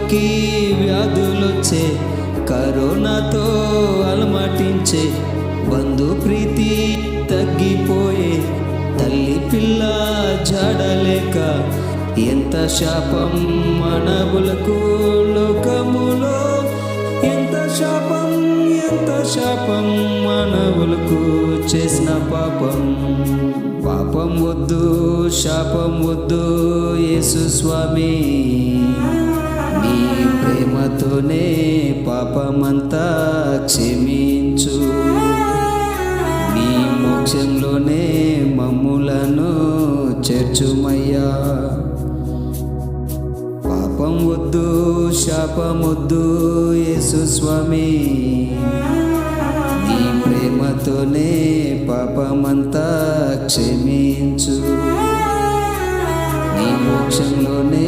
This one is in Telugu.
కుటుంబంలోకి వ్యాధులొచ్చే, కరోనాతో అలమటించే, బంధు ప్రీతి తగ్గిపోయే, తల్లి పిల్ల జాడలేక ఎంత శాపం మానవులకు లోకములో, ఎంత శాపం మానవులకు చేసిన పాపం. పాపం వద్దు, శాపం వద్దు యేసు స్వామి, నీ ప్రేమతోనే పాపమంతా క్షమించు, నీ మోక్షంలోనే మమ్ములను చేర్చుమయ్యా. పాపం వద్దు, శాపం వద్దు యేసు స్వామి, నీ ప్రేమతోనే పాపమంతా క్షమించు, నీ మోక్షంలోనే